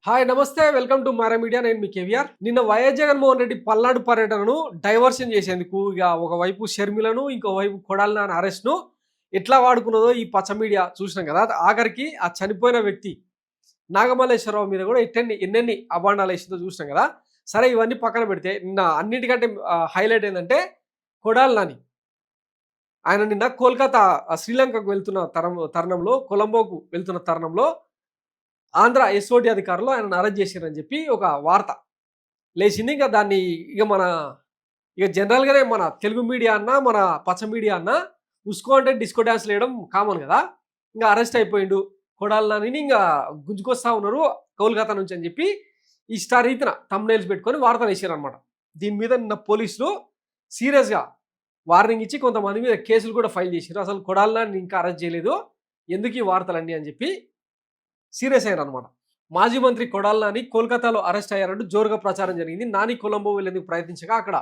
Hi నమస్తే welcome to Mara media. నేను మీ కేవీఆర్. నిన్న వైఎస్ జగన్మోహన్ రెడ్డి పల్నాడు పర్యటనను డైవర్షన్ చేసేందుకు ఇక ఒకవైపు షర్మిలను ఇంకోవైపు కొడాలి నాని అరెస్ట్ను ఎట్లా వాడుకున్నదో ఈ పచ్చ మీడియా చూసినాం కదా. ఆఖరికి ఆ చనిపోయిన వ్యక్తి నాగమల్లేశ్వరరావు మీద కూడా ఎన్నెన్ని అభాండాలు వేసిందో చూసినాం కదా. సరే ఇవన్నీ పక్కన పెడితే నిన్న అన్నిటికంటే హైలైట్ ఏంటంటే కొడాలి నాని ఆయన నిన్న కోల్కతా శ్రీలంకకు వెళ్తున్న తరుణంలో కొలంబోకు వెళ్తున్న తరుణంలో ఆంధ్ర ఎస్ఓటి అధికారులు ఆయనను అరెస్ట్ చేశారని చెప్పి ఒక వార్త లేచింది. ఇంకా దాన్ని జనరల్గానే మన తెలుగు మీడియా అన్నా మన పచ్చ మీడియా అన్నా ఉస్కో అంటే డిస్కో డ్యాన్స్ వేయడం కామన్ కదా. ఇంకా అరెస్ట్ అయిపోయిండు కొడాలి నానిని ఇంకా గుంజుకొస్తా ఉన్నారు కోల్కతా నుంచి అని చెప్పి ఇష్టారీతిన థంబ్నెయిల్స్ పెట్టుకొని వార్తలు వేసారనమాట. దీని మీద నిన్న పోలీసులు సీరియస్గా వార్నింగ్ ఇచ్చి కొంతమంది మీద కేసులు కూడా ఫైల్ చేశారు. అసలు కొడాలి నాని ఇంకా అరెస్ట్ చేయలేదు, ఎందుకు ఈ వార్తలన్నీ అని చెప్పి సీరియస్ అయ్యారు అనమాట. మాజీ మంత్రి కొడాలి నాని కోల్కతాలో అరెస్ట్ అయ్యారంటూ జోరుగా ప్రచారం జరిగింది. నాని కొలంబో వెళ్లేందుకు ప్రయత్నించగా అక్కడ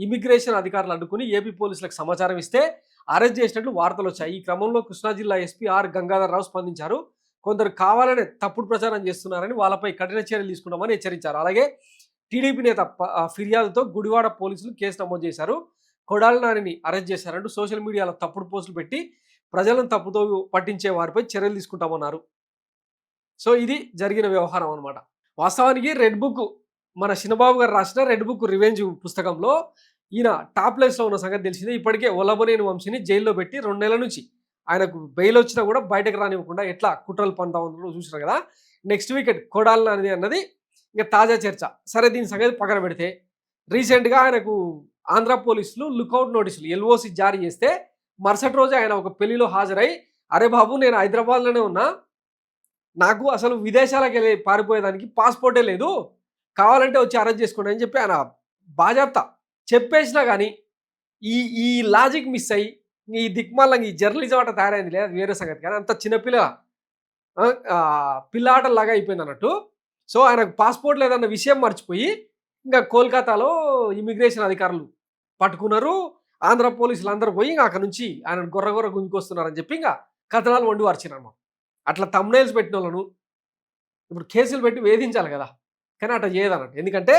ఇమిగ్రేషన్ అధికారులు అడ్డుకుని ఏపీ పోలీసులకు సమాచారం ఇస్తే అరెస్ట్ చేసినట్లు వార్తలు వచ్చాయి. ఈ క్రమంలో కృష్ణా జిల్లా ఎస్పీ ఆర్ గంగాధరరావు స్పందించారు. కొందరు కావాలనే తప్పుడు ప్రచారం చేస్తున్నారని వాళ్ళపై కఠిన చర్యలు తీసుకున్నామని హెచ్చరించారు. అలాగే టీడీపీ నేత ఫిర్యాదుతో గుడివాడ పోలీసులు కేసు నమోదు చేశారు. కొడాలి నానిని అరెస్ట్ చేశారంటూ సోషల్ మీడియాలో తప్పుడు పోస్టులు పెట్టి ప్రజలను తప్పుతో పట్టించే వారిపై చర్యలు తీసుకుంటామన్నారు. సో ఇది జరిగిన వ్యవహారం అనమాట. వాస్తవానికి రెడ్ బుక్ మన చిన్నబాబు గారు రాసిన రెడ్ బుక్ రివెంజ్ పుస్తకంలో ఈయన టాప్ ప్లేస్లో ఉన్న సంగతి తెలిసిందే. ఇప్పటికే ఒలబనేని వంశీని జైల్లో పెట్టి 2 నెలల నుంచి ఆయనకు బెయిల్ వచ్చినా కూడా బయటకు రానివ్వకుండా ఎట్లా కుట్రలు పంతా ఉందో చూసినారు కదా. నెక్స్ట్ వీకెండ్ కొడాలి నానిది అన్నది ఇంకా తాజా చర్చ. సరే దీని సంగతి పక్కన పెడితే రీసెంట్గా ఆయనకు ఆంధ్ర పోలీసులు లుకౌట్ నోటీసులు ఎల్ఓసి జారీ చేస్తే మరుసటి రోజు ఆయన ఒక పెళ్లిలో హాజరై అరే బాబు నేను హైదరాబాద్లోనే ఉన్నా, నాకు అసలు విదేశాలకు వెళ్ళి పారిపోయేదానికి పాస్పోర్టే లేదు, కావాలంటే వచ్చి అరెస్ట్ చేసుకోండి అని చెప్పి ఆయన బాజాప్తా చెప్పేసినా కానీ ఈ ఈ లాజిక్ మిస్ అయ్యి ఈ దిక్మాలంగా ఈ జర్నలిజం ఆట తయారైంది లేదు వేరే సంగతి. కానీ అంత పిల్లాటలాగా అయిపోయింది అన్నట్టు. సో ఆయనకు పాస్పోర్ట్ లేదన్న విషయం మర్చిపోయి ఇంకా కోల్కతాలో ఇమిగ్రేషన్ అధికారులు పట్టుకున్నారు. ఆంధ్ర పోలీసులు అందరూ పోయి ఇంకా అక్కడ నుంచి ఆయన గొర్ర గుంజుకొస్తున్నారని చెప్పి ఇంకా కథనాలు వండి వార్చినమాట. అట్లా థంబ్నెయిల్స్ పెట్టిన వాళ్ళను ఇప్పుడు కేసులు పెట్టి వేధించాలి కదా, కానీ అట్లా చేయదన్నట్టు. ఎందుకంటే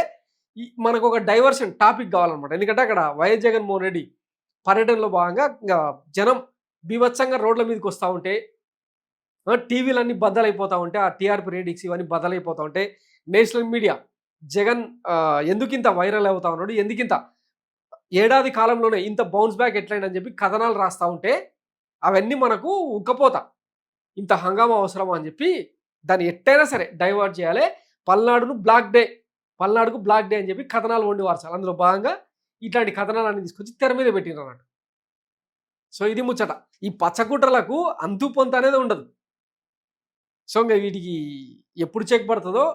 మనకు ఒక డైవర్షన్ టాపిక్ కావాలన్నమాట. ఎందుకంటే అక్కడ వైఎస్ జగన్మోహన్ రెడ్డి పర్యటనలో భాగంగా ఇంకా జనం బీభత్సంగా రోడ్ల మీదకి వస్తూ ఉంటే, టీవీలన్నీ బద్దలైపోతూ ఉంటే, ఆ టీఆర్పీ రేటింగ్స్ ఇవన్నీ బద్దలైపోతూ ఉంటే, నేషనల్ మీడియా జగన్ ఎందుకింత వైరల్ అవుతా ఉన్నాడు, ఎందుకింత ఏడాది కాలంలోనే ఇంత బౌన్స్ బ్యాక్ ఎట్లయిందని చెప్పి కథనాలు రాస్తూ ఉంటే అవన్నీ మనకు ఉక్కపోతా ఇంత హంగామా అవసరమా అని చెప్పి దాన్ని ఎట్టయినా సరే డైవర్ట్ చేయాలి. పల్నాడుకు బ్లాక్ డే అని చెప్పి కథనాలు వండి వార్చాలి. అందులో భాగంగా ఇట్లాంటి కథనాలన్నీ తీసుకొచ్చి తెర మీద పెట్టినారు అన్నట్టు. సో ఇది ముచ్చట. ఈ పచ్చకుట్రలకు అంతు పొంత అనేది ఉండదు. సో ఇంకా వీటికి ఎప్పుడు చెక్ పడుతుందో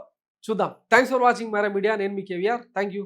చూద్దాం. Thanks for watching Mara media. నేను మీ కేవీఆర్. Thank you.